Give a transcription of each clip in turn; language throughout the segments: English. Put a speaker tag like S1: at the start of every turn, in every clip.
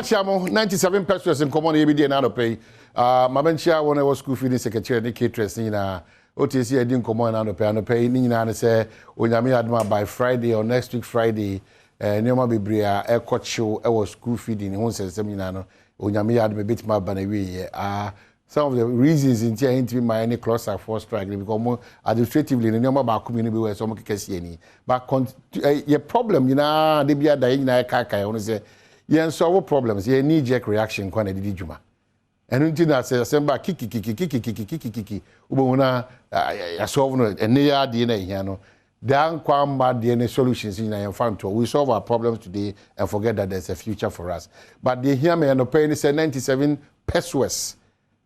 S1: Chamo 97 pesos in Nkommo every day na pay. Mabenchia when I was school feeding secretary the caterers ni na OTC edi Nkommo na pay ni na say onyame adma by Friday or next week Friday nioma bebria e kochiw e was school feeding ho sensem ni na no onyame adma betima banawe some of the reasons in here into my any cluster for strike because administratively the nioma ba community be where some kekesi ani but your problem you know dey bia da yin na kai ono say yen solve problems ye knee jerk reaction kwa na didi djuma enu nti na say semba kiki ubona ya solve no ene ya de na hia no dan kwa mba de ne solutions in na fanto we solve our problems today and forget that there's a future for us but they hear me no pay ni say 97 pesos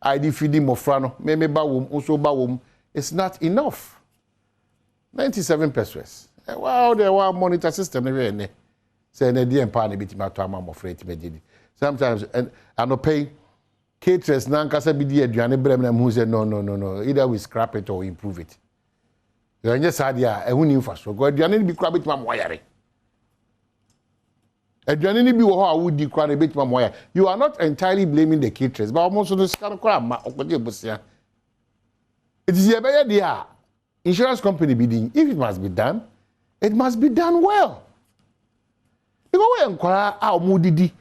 S1: ID feeding mofra no me ba wom also ba wom it's not enough 97 pesos wow there wa monitor system na we say na di empa na bitima to ama mofra ti megidi sometimes and no pay caterers na nkasa bi di aduane brem na mu say no either we scrap it or improve it yanye sadia ehuni mfaso go aduane bi kra bitima mo yare aduane ni bi wo ho awudi kra na bitima mo yare you are not entirely blaming the caterers but almost no scan kra ma okode busia it is your better dia insurance company bidding if it must be done it must be done well. Because we enquire our moody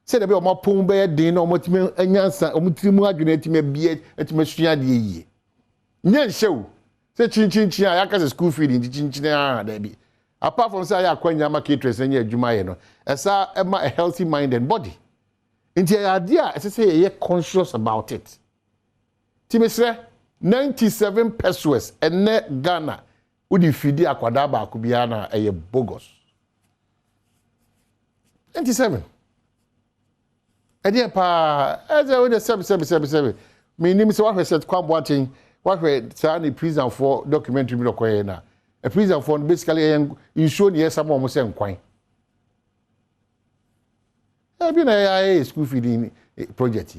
S1: said about my pong bear din or motime anyansa or mutimu adunetime beard at Machia de ye. Nyan show say chin yaka school feeding chinchina debi. Apart from say akwanya caterers and ye jumayeno, as a healthy mind and body. Into your idea, as I say, you're conscious about it. Timesre 97 pesos and net Ghana would you feed the aquadaba kubiana a bogus. 97. Edia pa as I would 7. Me name is what I said come watching what we say prison for documentary bi lokoye na. A prison for basically you show near someone mo say nkwan. E bi na school feeding project.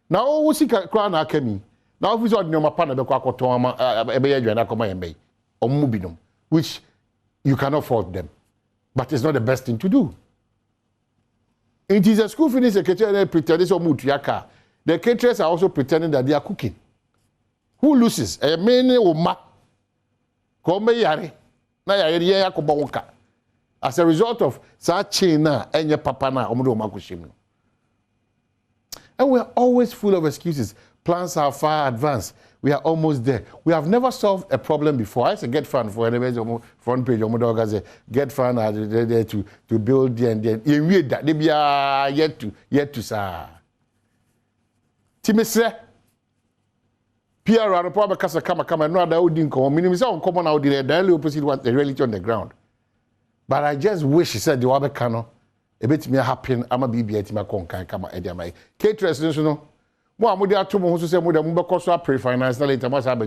S1: Now wo sika kra na akami. Now office od nyoma pa na be kwa akoton ama e be yadwa na koma yembe. Omu binom which you cannot fault them. But it's not the best thing to do. It is a school feeding secretary pretending so mutuyaka. The caterers are also pretending that they are cooking. Who loses? A many uma. Come yare. Na yare ya ko bonka. As a result of such na enye papa na omodo makushim. And we are always full of excuses. Plans are far advanced. We are almost there. We have never solved a problem before. I say get fund for the front page. Get fund there to build the and then we that they be yet to sir. Timese PR and probably kasa kama no other would Nkommo. Minimum say Nkommo now the daily opposite what the reality on the ground. But I just wish he said the wabe kano a bit me happen. I'ma be at my konkan kama ediamai. Caterers no. Mo amudi atomo ho so say mo da mo be koso pre-finance na later must have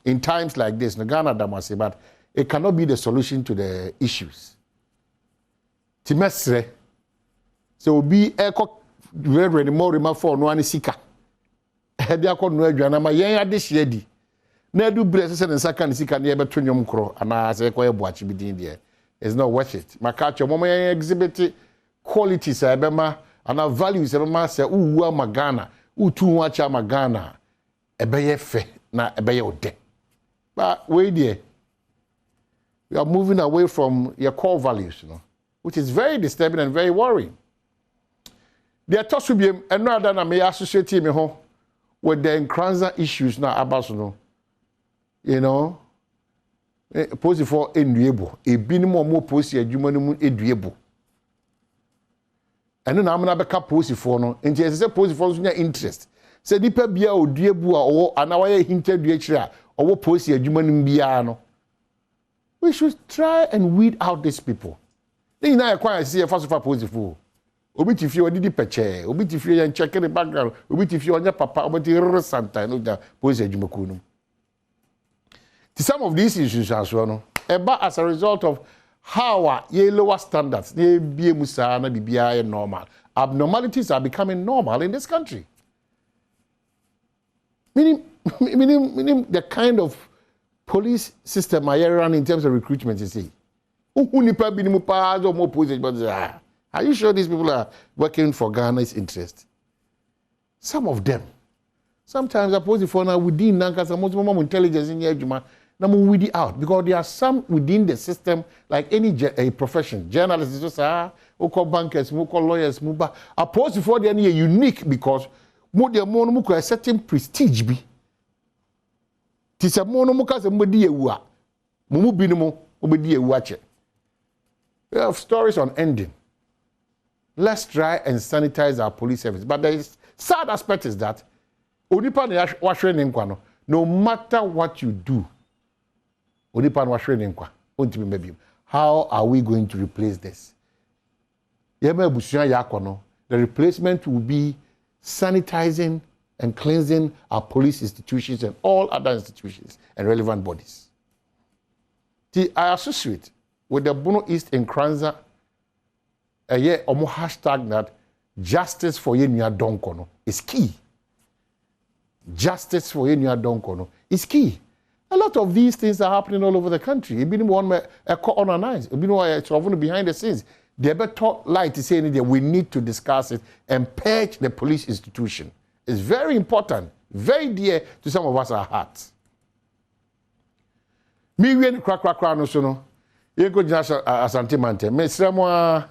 S1: in times like this no Ghana damase but it cannot be the solution to the issues. Timesre so be eko ready more for no ani sika. E dia ko no adwana ma yen ade hye di. Na adu bre se ne saka ne sika ne e beto nyom kro ana se ko e boachi bi din there. It's not worth it. Makacho mo yen exhibit qualities e be ma ana values e be ma se uwu amagana utu wacha magana ebeye fe na ebeye ode but wait there we are moving away from your core values which is very disturbing and very worrying. There to be another na me associate me ho with the Nkranza issues na abaso post for enduebo ebinimo mo post adwuma no mu eduebo. And then I'm not post for no. And just say post for no interest. Say nipa bia oduebu a o anawaye hinted duachira or post your human bia no. We should try and weed out these people. Then I acquire see a first of post for. Obi ti fie odidi peche, obi ti fie yan check the background, obi ti fie onya papa, obi ti santa no da post your jumakunu. To some of these issues as well no. As a result of how ye lower standards, ye be musana bibia normal. Abnormalities are becoming normal in this country. Meaning the kind of police system I run in terms of recruitment, you see. Who nipa binimu pa do mo police but Are you sure these people are working for Ghana's interest? Some of them. Sometimes opposing for now within Nankasa most intelligence in Yajuma, now weed it out because there are some within the system, like any a profession. Journalists just call bankers, call lawyers, but opposing for they are unique because more they are a certain prestige be. Tisa mono muka se mbedi ewa. Mumu binimo mbedi ewa che. We have stories on ending. Let's try and sanitize our police service. But the sad aspect is that no matter what you do, how are we going to replace this? The replacement will be sanitizing and cleansing our police institutions and all other institutions and relevant bodies. I associate with the Bono East in Kranza hashtag that justice for Yenya Donkono is key. Justice for Yenya Donkono is key. A lot of these things are happening all over the country. It's been one on our eyes. It's been behind the scenes. They better like to say that we need to discuss it and purge the police institution. It's very important, very dear to some of us our hearts. Me when crack no so no. You go just asante mante. Me sremo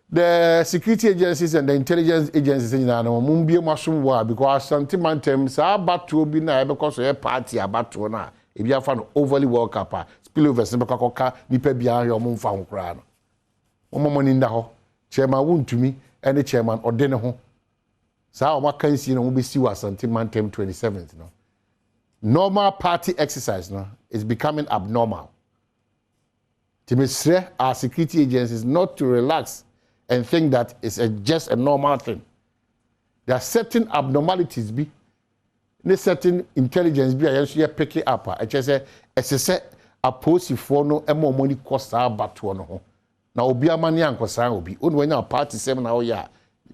S1: the security agencies and the intelligence agencies in no mumbie masum wa because asante mante sa batu bi na because e party abatu na e bia fa no overly world cup spillovers ne bekoka nipa bia yo mo mfa ho kra no. Mo mo ni nda ho. Chairman wuntumi ene chairman ode ne ho. Sa o makansi no be si asante mante 27th no. Normal party exercise no is becoming abnormal. To our security agencies not to relax and think that it's just a normal thing. There are certain abnormalities be, there's certain intelligence be I actually pick it up. I just say a post for no more money cost our battle no. Now obi amani anko san obi. Only when our party seven now yeah.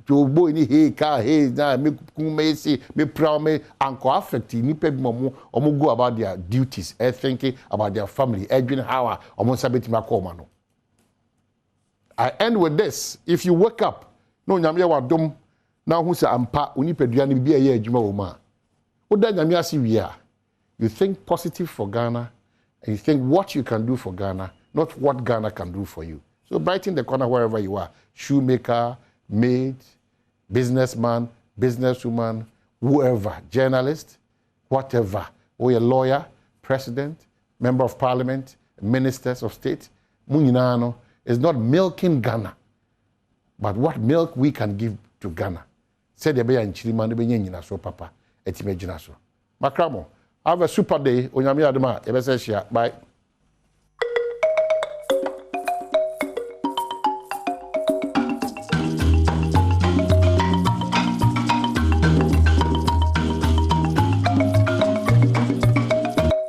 S1: To boy ni hey car hey na me kume see me proud me anko affect ni pe mo go about their duties thinking about their family edwin how omo sabeti makoma no. I end with this. If you wake up no nyame wa dom na hu se ampa oni pedua ni bia ye adwuma wo ma oda nyame ase wi you think positive for Ghana and you think what you can do for Ghana, not what Ghana can do for you. So brighten the corner wherever you are, shoemaker, maid, businessman, businesswoman, whoever, journalist, whatever, or a lawyer, president, member of parliament, ministers of state, munyinano is not milking Ghana, but what milk we can give to Ghana. Said the bear and Chiliman, the Benyina so papa, etimejina so. Makramo, have a super day, Onyami Adoma, Bye.